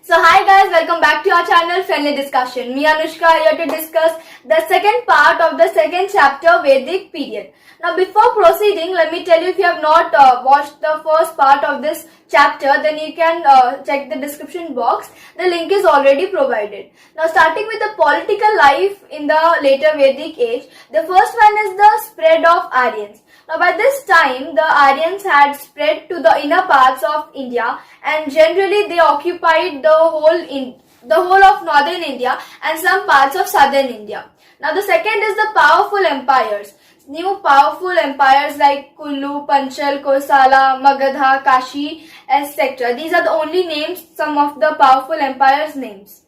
So hi guys, welcome back to our channel Friendly Discussion. Me Anushka here to discuss the second part of the second chapter Vedic period. Now before proceeding, let me tell you, if you have not watched the first part of this chapter, then you can check the description box. The link is already provided. Now starting with the political life in the later Vedic age, the first one is the spread of Aryans. Now by this time, the Aryans had spread to the inner parts of India, and generally they occupied the whole of northern India and some parts of southern India. Now the second is the powerful empires. New powerful empires like Kullu, Panchal, Kosala, Magadha, Kashi, etc. These are the only names, some of the powerful empires' names.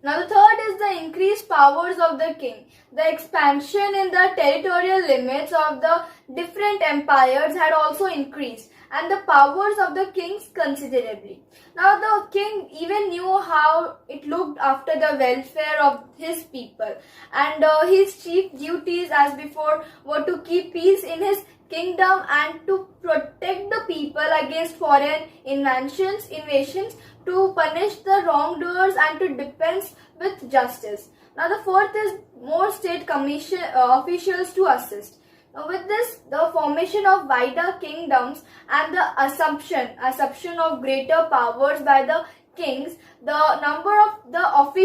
Now the third is the increased powers of the king. The expansion in the territorial limits of the different empires had also increased, and the powers of the kings considerably. Now the king even knew how it looked after the welfare of his people, and his chief duties as before were to keep peace in his kingdom and to protect the people against foreign invasions, to punish the wrongdoers and to dispense with justice. Now the fourth is more state commission officials to assist. Now with this, the formation of wider kingdoms and the assumption of greater powers by the kings, the number of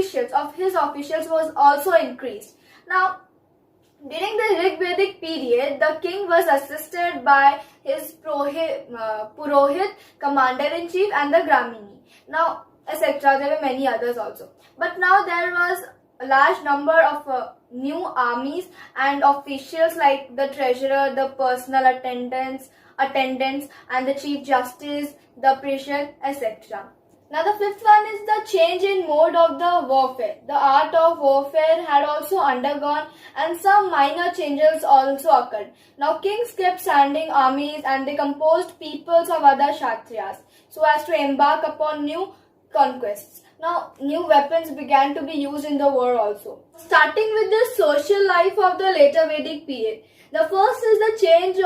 his officials was also increased. Now during the Rig Vedic period, the king was assisted by his Purohit, commander-in-chief, and the Gramini. Now, etc. There were many others also. But now there was a large number of new armies and officials like the treasurer, the personal attendants, and the chief justice, the prison, etc. Now the fifth one is the change in mode of the warfare. The art of warfare had also undergone and some minor changes also occurred. Now kings kept sending armies and they composed peoples of other Kshatriyas so as to embark upon new conquests. Now new weapons began to be used in the war also. Starting with the social life of the later Vedic period. The first is the change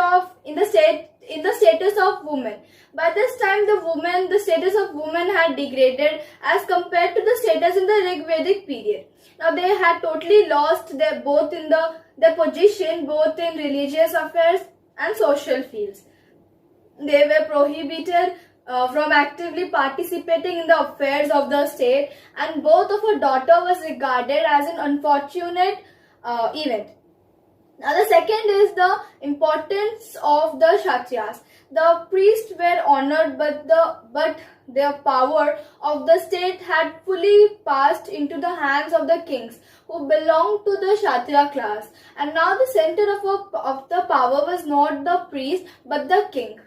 in the status of women. By this time, the status of women had degraded as compared to the status in the Rig Vedic period. Now they had totally lost their position both in religious affairs and social fields. They were prohibited from actively participating in the affairs of the state, and birth of a daughter was regarded as an unfortunate event. Now the second is the importance of the Kshatriyas. The priests were honored, but their power of the state had fully passed into the hands of the kings who belonged to the Kshatriya class. And now the center of the power was not the priest but the king.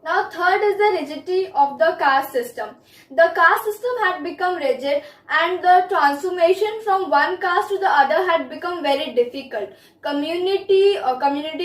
Now third is the rigidity of the caste system. The caste system had become rigid and the transformation from one caste to the other had become very difficult. Community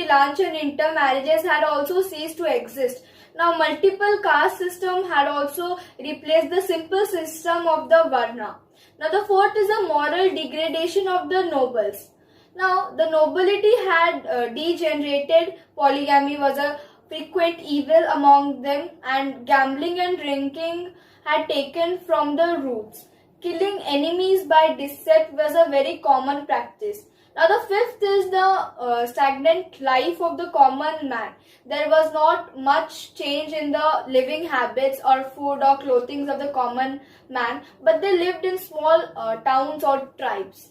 lunch and intermarriages had also ceased to exist. Now multiple caste system had also replaced the simple system of the Varna. Now the fourth is the moral degradation of the nobles. Now the nobility had degenerated. Polygamy was a frequent evil among them, and gambling and drinking had taken from the roots. Killing enemies by deceit was a very common practice. Now the fifth is the stagnant life of the common man. There was not much change in the living habits or food or clothing of the common man, but they lived in small towns or tribes.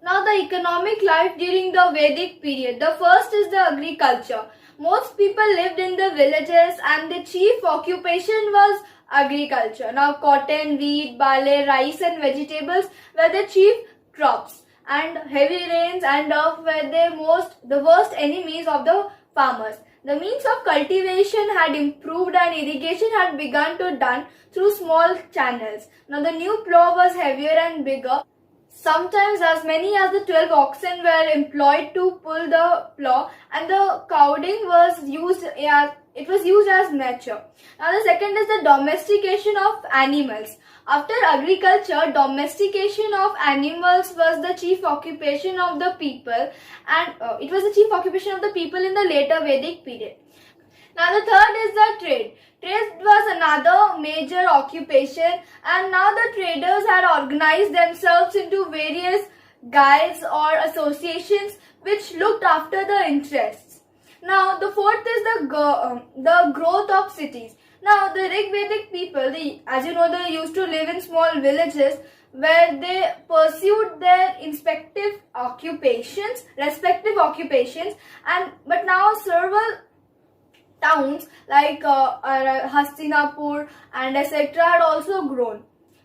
Now the economic life during the Vedic period. The first is the agriculture. Most people lived in the villages and the chief occupation was agriculture. Now cotton, wheat, barley, rice and vegetables were the chief crops, and heavy rains and earth were the worst enemies of the farmers. The means of cultivation had improved and irrigation had begun to done through small channels. Now the new plough was heavier and bigger. Sometimes as many as the 12 oxen were employed to pull the plough, and the cowding was used as mature. Now the second is the domestication of animals. After agriculture, domestication of animals was the chief occupation of the people, and it was the chief occupation of the people in the later Vedic period. Now the third is the trade. Trade was another major occupation, and now the traders had organized themselves into various guilds or associations which looked after the interests. Now the fourth is the growth of cities. Now the Rig Vedic people, as you know, they used to live in small villages where they pursued their respective occupations, but now several towns like Hastinapur and etc. had also grown.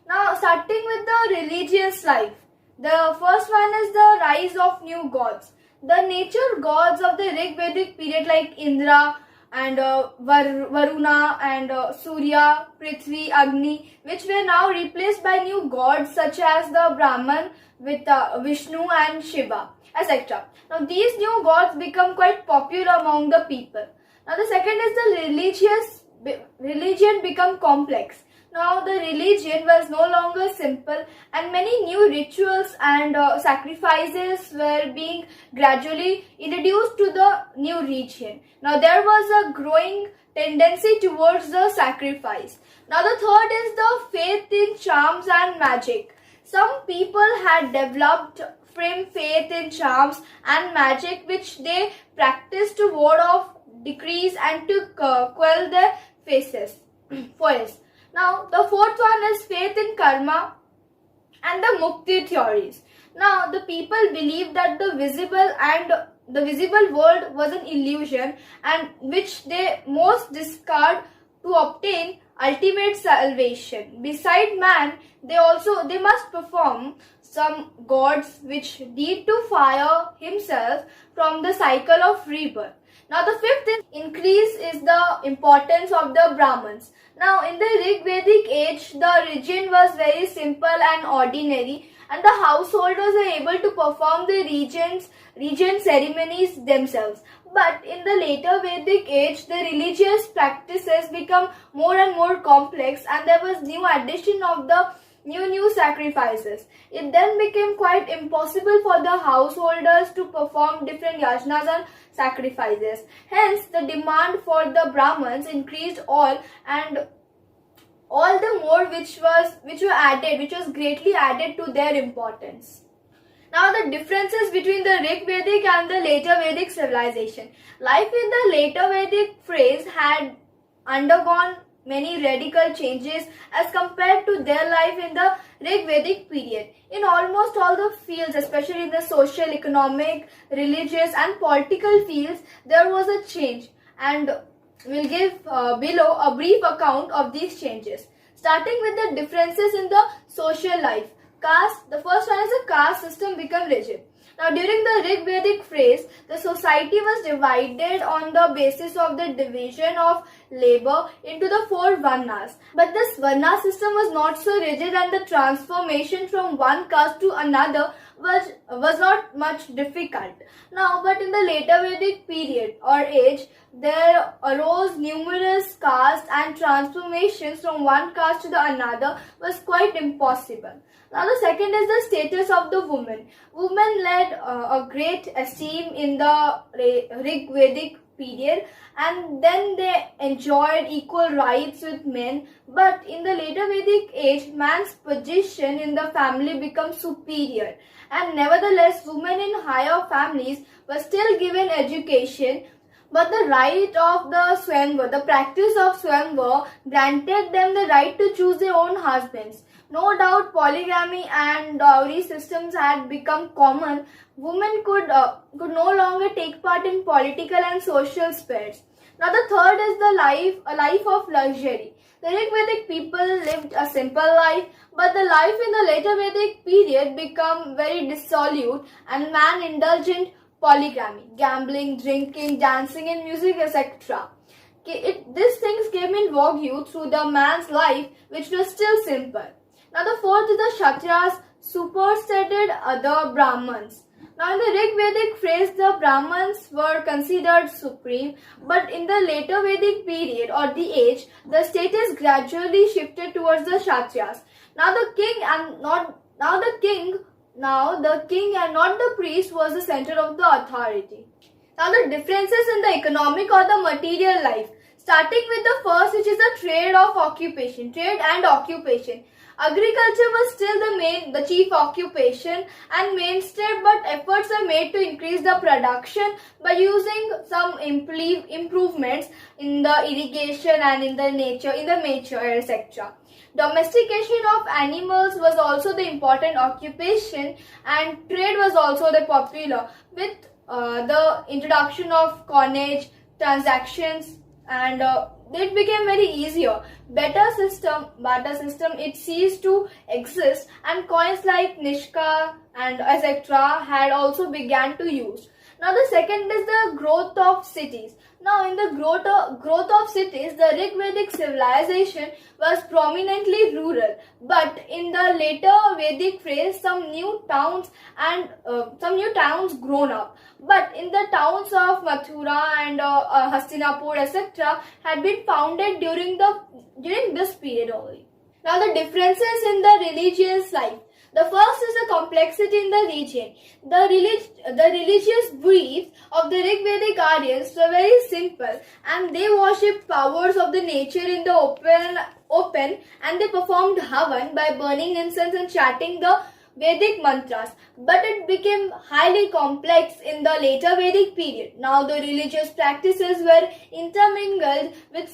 Now starting with the religious life, the first one is the rise of new gods. The nature gods of the Rig Vedic period like Indra and Varuna and Surya, Prithvi, Agni, which were now replaced by new gods such as the Brahman with Vishnu and Shiva, etc. Now these new gods become quite popular among the people. Now the second is the religion become complex. Now the religion was no longer simple, and many new rituals and sacrifices were being gradually introduced to the new region. Now there was a growing tendency towards the sacrifice. Now the third is the faith in charms and magic. Some people had developed firm faith in charms and magic which they practiced to ward off decrees and to quell their foes. Now, the fourth one is faith in karma and the mukti theories. Now, the people believed that the visible world was an illusion and which they most discard to obtain ultimate salvation. Beside man, they must perform some gods which need to fire himself from the cycle of rebirth. Now the fifth increase is the importance of the Brahmins. Now in the Rig Vedic age, the region was very simple and ordinary, and the householders were able to perform the region ceremonies themselves. But in the later Vedic age, the religious practices become more and more complex, and there was new addition of the new sacrifices. It then became quite impossible for the householders to perform different yajnas and sacrifices. Hence, the demand for the Brahmins increased all the more which was greatly added to their importance. Now the differences between the Rig Vedic and the later Vedic civilization. Life in the later Vedic phase had undergone many radical changes as compared to their life in the Rig Vedic period. In almost all the fields, especially in the social, economic, religious and political fields, there was a change, and we'll give below a brief account of these changes. Starting with the differences in the social life. Caste, the first one is the caste system become rigid. Now during the Rig Vedic phase, the society was divided on the basis of the division of labor into the 4 varnas. But this varna system was not so rigid, and the transformation from one caste to another was not much difficult. Now, but in the later Vedic period or age, there arose numerous castes, and transformations from one caste to the another was quite impossible. Now the second is the status of the woman. Women led a great esteem in the Rig Vedic period, and then they enjoyed equal rights with men. But in the later Vedic age, man's position in the family becomes superior, and nevertheless women in higher families were still given education. But the right of the Swayamvar, the practice of Swayamvar, granted them the right to choose their own husbands. No doubt polygamy and dowry systems had become common. Women could no longer take part in political and social spheres. Now the third is a life of luxury. The Rig Vedic people lived a simple life, but the life in the later Vedic period became very dissolute, and man indulged in polygamy, gambling, drinking, dancing and music, etc. These things came in vogue through the man's life, which was still simple. Now the fourth is the Kshatriyas superseded other Brahmins. Now in the Rig Vedic phase, the Brahmins were considered supreme, but in the later Vedic period or the age, the status gradually shifted towards the Kshatriyas. Now the king and not the priest was the center of the authority. Now the differences in the economic or the material life. Starting with the first, which is the trade and occupation. Agriculture was still the chief occupation and mainstay, but efforts were made to increase the production by using some improvements in the irrigation and in the nature, etc. Domestication of animals was also the important occupation, and trade was also the popular with the introduction of coinage, transactions, and it became very easier. Barter system, it ceased to exist, and coins like nishka and etc. had also began to use. Now the second is the growth of cities. Now in the growth of cities, the Rigvedic civilization was prominently rural, but in the later Vedic phase, some new towns grown up. But in the towns of Mathura and Hastinapur, etc., had been founded during this period only. Now the differences in the religious life. The first is the complexity in the region. The religious beliefs of the Rigvedic Aryans were very simple, and they worshipped powers of the nature in the open, and they performed havan by burning incense and chanting the Vedic mantras. But it became highly complex in the later Vedic period. Now the religious practices were intermingled with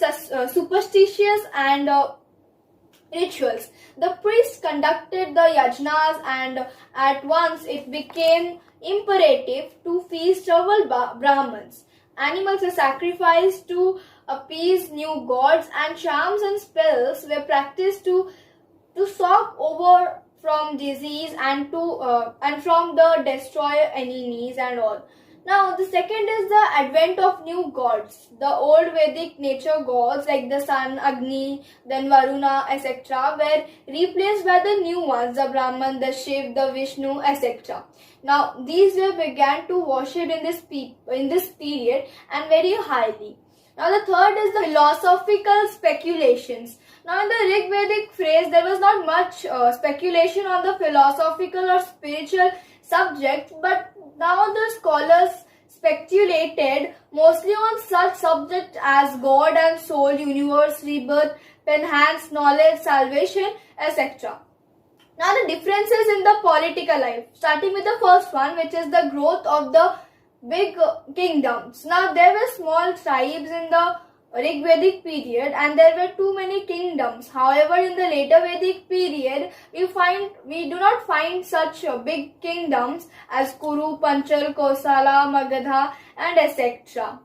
superstitious and rituals. The priests conducted the yajnas, and at once it became imperative to feast several Brahmins. Animals were sacrificed to appease new gods, and charms and spells were practiced to stop over from disease and from the destroy enemies and all. Now the second is the advent of new gods. The old Vedic nature gods like the sun, Agni, then Varuna, etc. were replaced by the new ones, the Brahman, the Shiv, the Vishnu, etc. Now these were began to worship in this period and very highly. Now the third is the philosophical speculations. Now in the Rig Vedic phrase, there was not much speculation on the philosophical or spiritual subject, but now the scholars speculated mostly on such subjects as God and soul, universe, rebirth, enhanced knowledge, salvation, etc. Now the differences in the political life, starting with the first one, which is the growth of the big kingdoms. Now there were small tribes in the Rig Vedic period, and there were too many kingdoms. However, in the later Vedic period, we do not find such big kingdoms as Kuru, Panchal, Kosala, Magadha, and etc.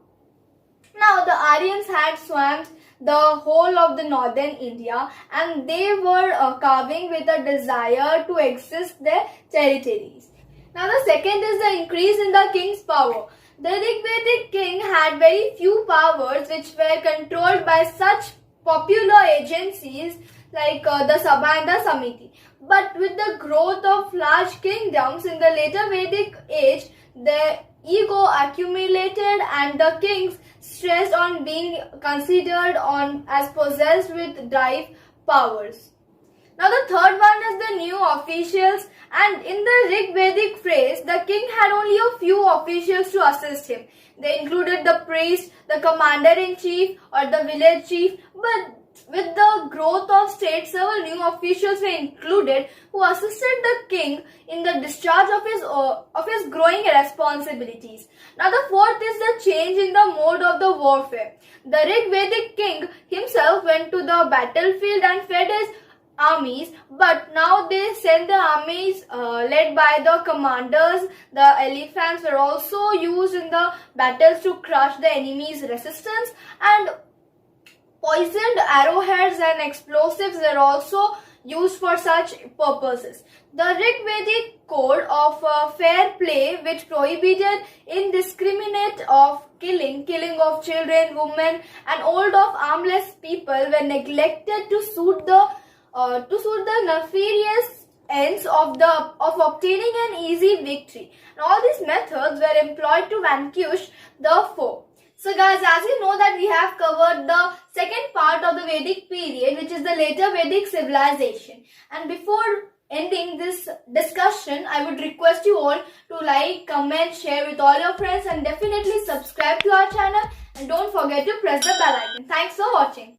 Now the Aryans had swamped the whole of the northern India, and they were carving with a desire to exist their territories. Now the second is the increase in the king's power. The Rigvedic king had very few powers, which were controlled by such popular agencies like the Sabha and the Samiti. But with the growth of large kingdoms in the later Vedic age, the ego accumulated, and the kings stressed on being considered as possessed with drive powers. Now the third one is the new officials, and in the Rig Vedic phrase, the king had only a few officials to assist him. They included the priest, the commander-in-chief or the village chief, but with the growth of states, several new officials were included who assisted the king in the discharge of his growing responsibilities. Now the fourth is the change in the mode of the warfare. The Rig Vedic king himself went to the battlefield and fed his armies, but now they send the armies led by the commanders. The elephants were also used in the battles to crush the enemy's resistance, and poisoned arrowheads and explosives were also used for such purposes. The Rig Vedic code of fair play, which prohibited indiscriminate of killing of children, women and old of armless people, were neglected to suit the nefarious ends of obtaining an easy victory. And all these methods were employed to vanquish the foe. So guys, as you know that we have covered the second part of the Vedic period, which is the later Vedic civilization. And before ending this discussion, I would request you all to like, comment, share with all your friends, and definitely subscribe to our channel, and don't forget to press the bell icon. Thanks for watching.